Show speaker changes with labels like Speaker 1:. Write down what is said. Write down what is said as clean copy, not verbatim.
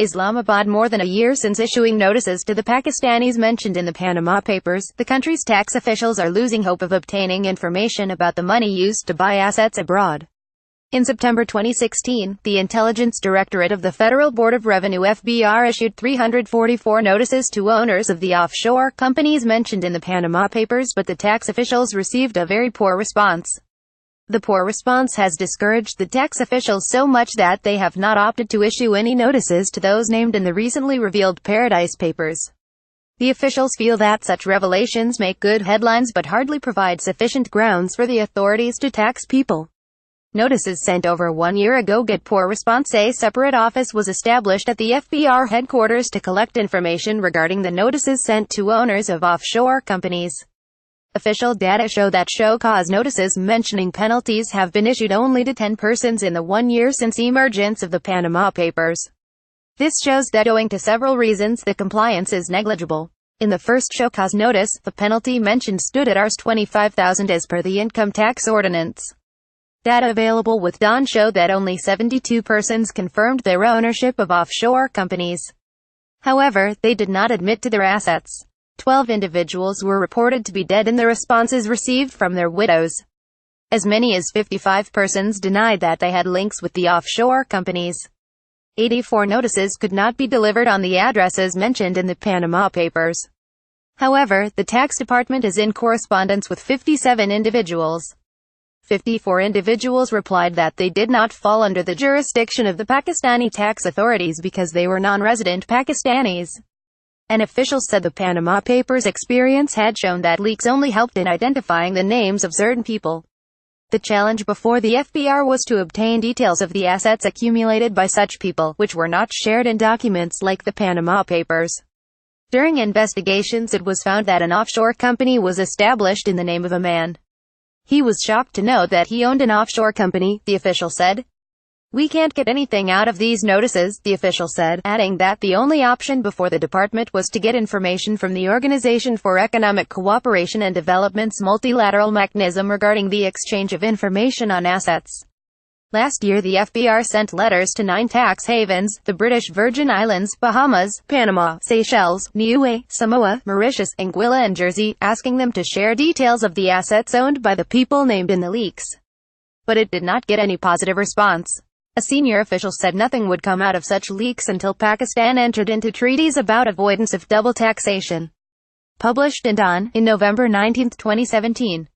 Speaker 1: Islamabad. More than a year since issuing notices to the Pakistanis mentioned in the Panama Papers, the country's tax officials are losing hope of obtaining information about the money used to buy assets abroad. In September 2016, the Intelligence Directorate of the Federal Board of Revenue (FBR) issued 344 notices to owners of the offshore companies mentioned in the Panama Papers, but the tax officials received a very poor response. The poor response has discouraged the tax officials so much that they have not opted to issue any notices to those named in the recently revealed Paradise Papers. The officials feel that such revelations make good headlines but hardly provide sufficient grounds for the authorities to tax people. Notices sent over 1 year ago get poor response. A separate office was established at the FBR headquarters to collect information regarding the notices sent to owners of offshore companies. Official data show that show-cause notices mentioning penalties have been issued only to 10 persons in the 1 year since emergence of the Panama Papers. This shows that owing to several reasons the compliance is negligible. In the first show-cause notice, the penalty mentioned stood at Rs. 25,000 as per the income tax ordinance. Data available with DAWN show that only 72 persons confirmed their ownership of offshore companies. However, they did not admit to their assets. 12 individuals were reported to be dead in the responses received from their widows. As many as 55 persons denied that they had links with the offshore companies. 84 notices could not be delivered on the addresses mentioned in the Panama Papers. However, the tax department is in correspondence with 57 individuals. 54 individuals replied that they did not fall under the jurisdiction of the Pakistani tax authorities because they were non-resident Pakistanis. An official said the Panama Papers experience had shown that leaks only helped in identifying the names of certain people. The challenge before the FBR was to obtain details of the assets accumulated by such people, which were not shared in documents like the Panama Papers. During investigations it was found that an offshore company was established in the name of a man. He was shocked to know that he owned an offshore company, the official said. "We can't get anything out of these notices," the official said, adding that the only option before the department was to get information from the Organization for Economic Cooperation and Development's multilateral mechanism regarding the exchange of information on assets. Last year the FBR sent letters to 9 tax havens, the British Virgin Islands, Bahamas, Panama, Seychelles, Niue, Samoa, Mauritius, Anguilla and Jersey, asking them to share details of the assets owned by the people named in the leaks. But it did not get any positive response. A senior official said nothing would come out of such leaks until Pakistan entered into treaties about avoidance of double taxation. Published in DAWN, in November 19, 2017.